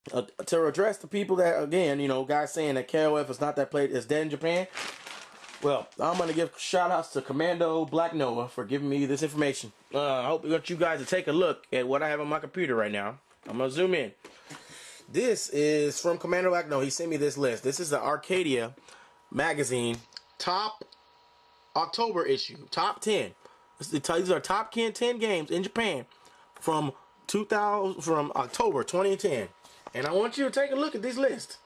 to address the people that, again, guys saying that KOF is not that played, is dead in Japan. Well, I'm going to give shout-outs to Commando Black Noah for giving me this information. I hope you guys to take a look at what I have on my computer right now. I'm going to zoom in. This is from Commando Black Noah. He sent me this list. This is the Arcadia magazine top October issue. Top 10. These are top 10 games in Japan from October 2010. And I want you to take a look at this list.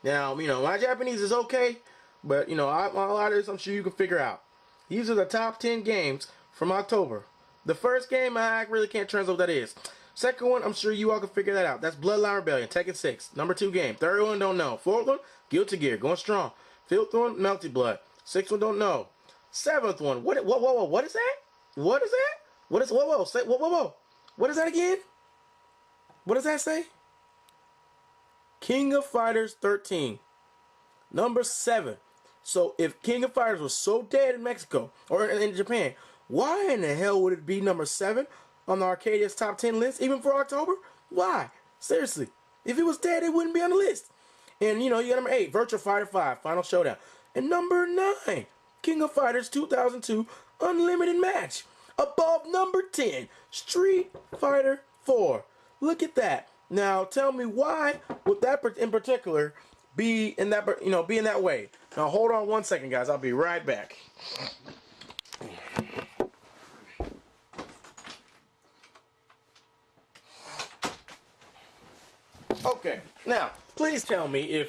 Now, my Japanese is okay, but, a lot of this I'm sure you can figure out. These are the top 10 games from October. The first game, I really can't translate what that is. Second one, I'm sure you all can figure that out. That's Bloodline Rebellion, Tekken 6. Number 2 game. Third one, don't know. Fourth one, Guilty Gear, going strong. Fifth one, Melty Blood. Sixth one, don't know. Seventh one, what is that? What is that? What is that again? What does that say? King of Fighters 13. Number 7. So if King of Fighters was so dead in Mexico or in Japan, why in the hell would it be number 7 on the Arcadia's top 10 list, even for October? Why? Seriously. If it was dead, it wouldn't be on the list. And you got number 8, Virtua Fighter 5, Final Showdown. And number 9, King of Fighters 2002 Unlimited Match. Above number 10, Street Fighter 4. Look at that. Now tell me why would that in particular be in that be in that way? Now hold on one second, guys. I'll be right back. Okay. Now, please tell me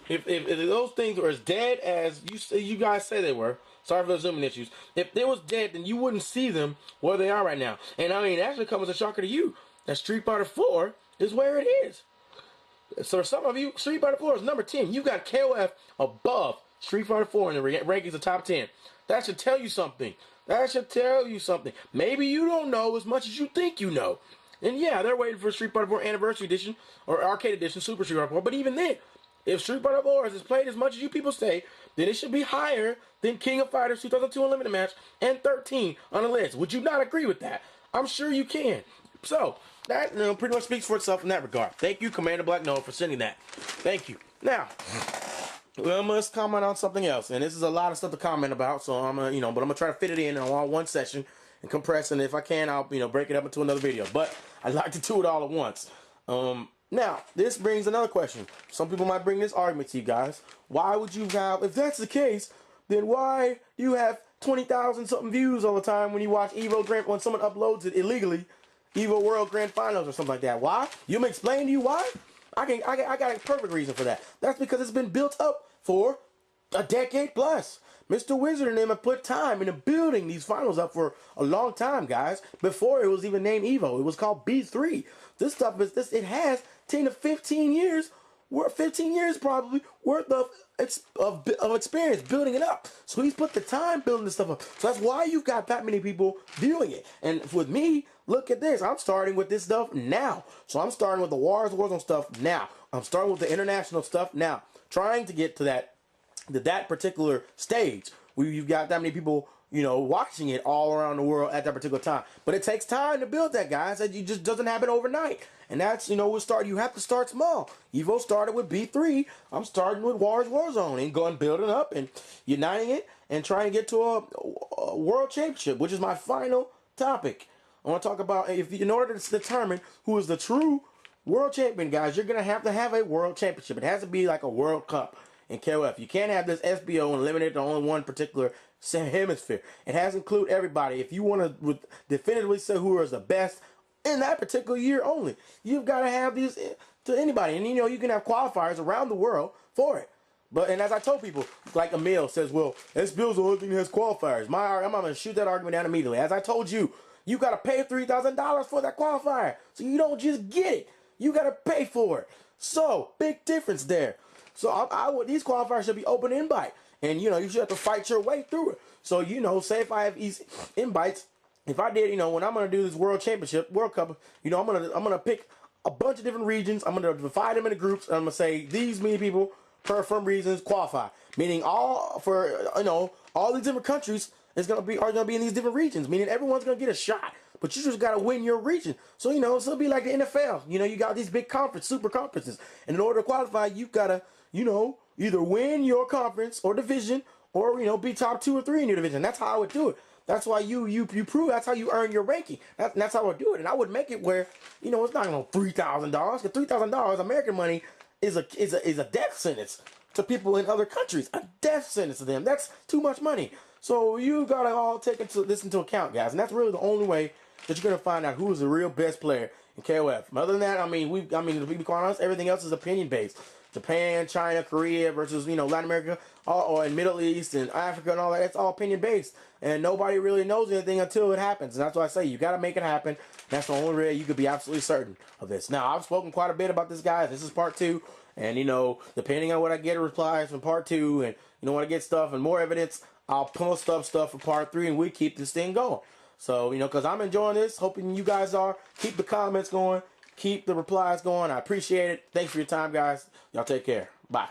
if those things are as dead as you guys say they were. Sorry for the zooming issues. If they was dead, then you wouldn't see them where they are right now. And I mean, it actually comes as a shocker to you that Street Fighter 4 is where it is. So some of you, Street Fighter 4 is number 10. You got KOF above Street Fighter 4 in the rankings of top 10. That should tell you something. That should tell you something. Maybe you don't know as much as you think you know. And yeah, they're waiting for Street Fighter 4 Anniversary Edition or Arcade Edition, Super Street Fighter 4. But even then, if Street Fighter 4 is played as much as you people say, then it should be higher than King of Fighters 2002 Unlimited Match and 13 on the list. Would you not agree with that? I'm sure you can. So, that pretty much speaks for itself in that regard. Thank you, Commander Black Noah, for sending that. Thank you. Now, we must comment on something else. And this is a lot of stuff to comment about, so I'm going to, but I'm going to try to fit it in all one session and compress, and if I can, I'll, break it up into another video. But I'd like to do it all at once. Now, this brings another question. Some people might bring this argument to you guys. Why would you have, if that's the case, then why do you have 20,000 something views all the time when you watch Evo Grand, when someone uploads it illegally, Evo World Grand Finals or something like that? Why? You want me to explain to you why? I got a perfect reason for that. That's because it's been built up for a decade plus. Mr. Wizard and them have put time into building these finals up for a long time, guys. Before it was even named Evo, it was called B3. This stuff it has 10 to 15 years, 15 years probably worth of experience building it up. So he's put the time building this stuff up. So that's why you've got that many people viewing it. And with me, look at this. I'm starting with this stuff now. So I'm starting with the Warzone stuff now. I'm starting with the international stuff now. Trying to get to that particular stage where you've got that many people, watching it all around the world at that particular time. But it takes time to build that, guys. It just doesn't happen overnight. And that's, you have to start small. Evo started with B3. I'm starting with Warzone and going building up and uniting it and trying to get to a world championship, which is my final topic. I want to talk about, in order to determine who is the true world champion, guys, you're going to have a world championship. It has to be like a World Cup in KOF. You can't have this SBO and limit it to only one particular hemisphere. It has to include everybody. If you want to definitively say who is the best in that particular year only, you've got to have these to anybody. And you can have qualifiers around the world for it. And as I told people, like Emil says, well, SBO's the only thing that has qualifiers. I'm going to shoot that argument down immediately. As I told you, you got to pay $3,000 for that qualifier. So you don't just get it. You got to pay for it. So, big difference there. So these qualifiers should be open invite. And, you should have to fight your way through it. So, say if I have these invites, if I did, when I'm going to do this World Championship, World Cup, I'm going to pick a bunch of different regions. I'm going to divide them into groups. And I'm going to say these many people, per from reasons, qualify. Meaning all these different countries are gonna be in these different regions, meaning everyone's gonna get a shot. But you just gotta win your region. So it'll be like the NFL. You got these big super conferences, and in order to qualify, you gotta either win your conference or division, or be top 2 or 3 in your division. That's how I would do it. That's why you prove. That's how you earn your ranking. That's how I would do it. And I would make it where it's not $3,000, because $3,000 American money is a death sentence to people in other countries. A death sentence to them. That's too much money. So you gotta all take this into account, guys. And that's really the only way that you're gonna find out who is the real best player in KOF. Other than that, to be quite honest, everything else is opinion based. Japan, China, Korea versus Latin America, or in Middle East and Africa and all that. It's all opinion based, and nobody really knows anything until it happens. And that's why I say you got to make it happen. That's the only way you could be absolutely certain of this. Now, I've spoken quite a bit about this, guys. This is part 2, and depending on what I get replies from part 2, and when I get stuff and more evidence, I'll post up stuff for part 3, and we keep this thing going. So because I'm enjoying this, hoping you guys are. Keep the comments going. Keep the replies going. I appreciate it. Thanks for your time, guys. Y'all take care. Bye.